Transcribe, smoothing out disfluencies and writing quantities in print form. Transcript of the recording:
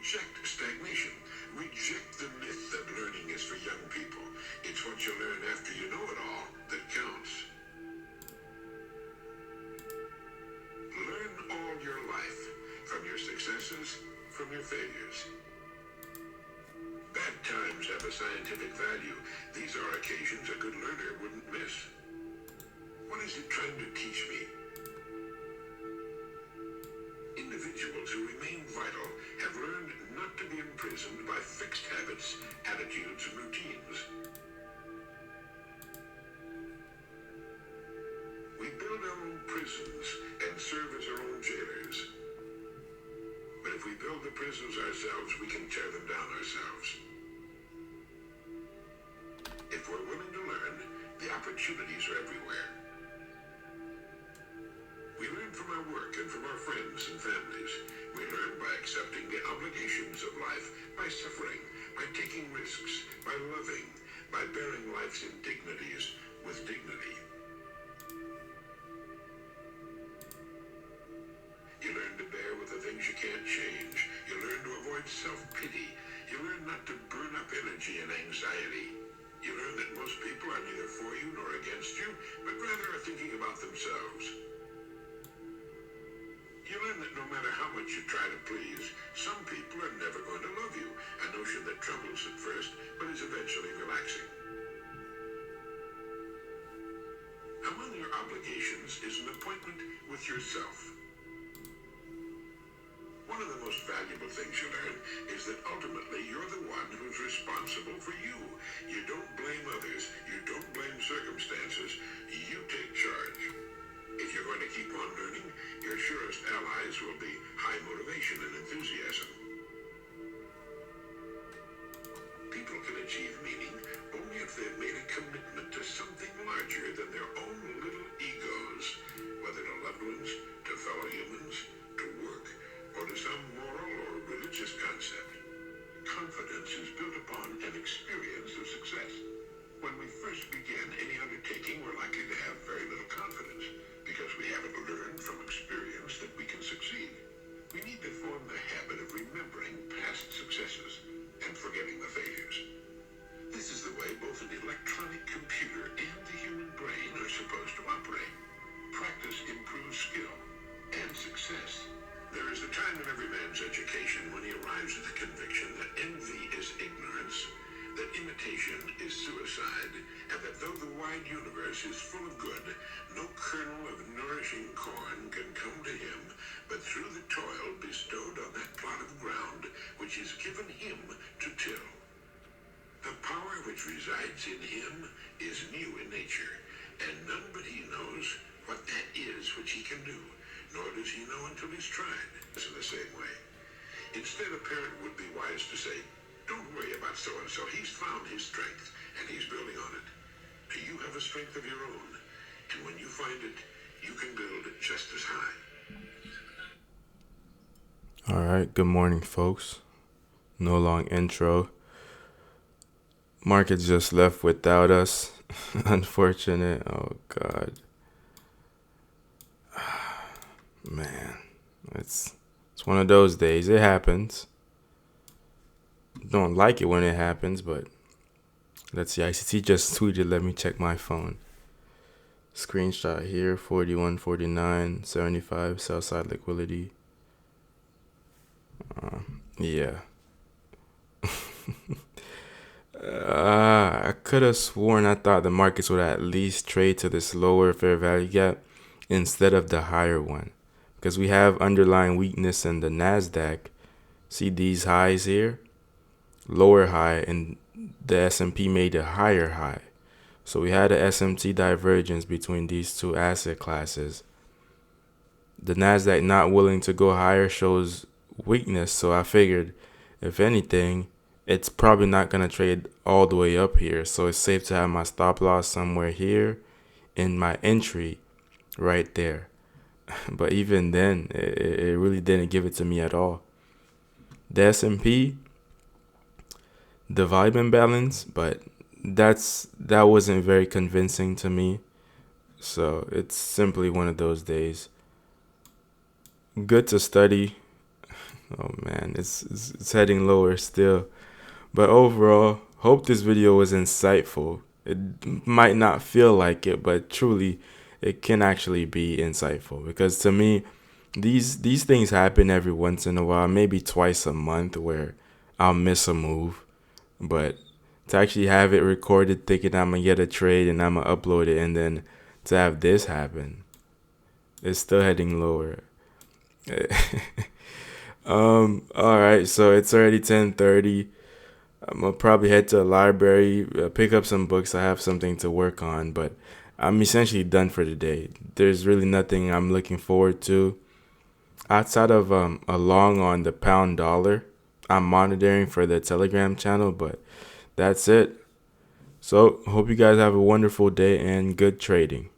Reject stagnation. Reject the myth that learning is for young people. It's what you learn after you know it all that counts. Learn all your life, from your successes, from your failures. Bad times have a scientific value. These are occasions a good learner wouldn't miss. What is it trying to teach me? Individuals who remain vital have learned not to be imprisoned by fixed habits, attitudes, and routines. We build our own prisons and serve as our own jailers. But if we build the prisons ourselves, we can tear them down ourselves. If we're willing to learn, the opportunities are everywhere. We learn from our work and from our friends and families. We learn by accepting the obligations of life, by suffering, by taking risks, by loving, by bearing life's indignities with dignity. You learn to bear with the things you can't change. You learn to avoid self-pity. You learn not to burn up energy and anxiety. You learn that most people are neither for you nor against you, but rather are thinking about themselves. You learn that no matter how much you try to please, some people are never going to love you, a notion that troubles at first, but is eventually relaxing. Among your obligations is an appointment with yourself. One of the most valuable things you learn is that ultimately you're the one who's responsible for you. You don't blame others. You don't blame circumstances. You take charge. If you're going to keep on learning, your surest allies will be high motivation and enthusiasm. People can achieve meaning only if they've made a commitment to something larger than their own little egos, whether to loved ones, to fellow humans, to work, or to some moral or religious concept. Confidence is built upon an experience of success. When we first begin any undertaking, we're likely to have very little confidence because we haven't learned from experience that we can succeed. We need to form the habit of remembering past successes and forgetting the failures. This is the way both an electronic computer and the human brain are supposed to operate. Practice improves skill and success. There is a time in every man's education when he arrives at the conviction that envy is ignorance, that imitation is suicide, and that though the wide universe is full of good, no kernel of nourishing corn can come to him but through the toil bestowed on that plot of ground which is given him to till. The power which resides in him is new in nature, and none but he knows what that is which he can do, nor does he know until he's tried. It's in the same way. Instead, a parent would be wise to say, don't worry about so-and-so. He's found his strength, and he's building on it. Do you have a strength of your own? And when you find it, you can build it just as high. All right, good morning, folks. No long intro. Market just left without us. Unfortunate. Oh, God. Man, it's one of those days. It happens. Don't like it when it happens, but let's see. ICT just tweeted. Let me check my phone. Screenshot here. 41.49, 75 sell side liquidity. Yeah. I could have sworn I thought the markets would at least trade to this lower fair value gap instead of the higher one, because we have underlying weakness in the Nasdaq. See these highs here? Lower high, and the S&P made a higher high. So we had a SMT divergence between these two asset classes. The Nasdaq not willing to go higher shows weakness, so I figured if anything, it's probably not going to trade all the way up here. So it's safe to have my stop loss somewhere here and my entry right there. But even then, it really didn't give it to me at all. The S&P, the volume imbalance, but that wasn't very convincing to me. So it's simply one of those days. Good to study, Oh man, it's heading lower still. But overall, hope this video was insightful. It might not feel like it, but truly, it can actually be insightful because to me, these things happen every once in a while, maybe twice a month, where I'll miss a move. But to actually have it recorded, thinking I'm gonna get a trade and I'm gonna upload it, and then to have this happen, it's still heading lower. All right, so it's already 10:30. I'm gonna probably head to the library, pick up some books. I have something to work on, but I'm essentially done for the day. There's really nothing I'm looking forward to outside of a long on the pound dollar. I'm monitoring for the Telegram channel, but that's it. So, hope you guys have a wonderful day and good trading.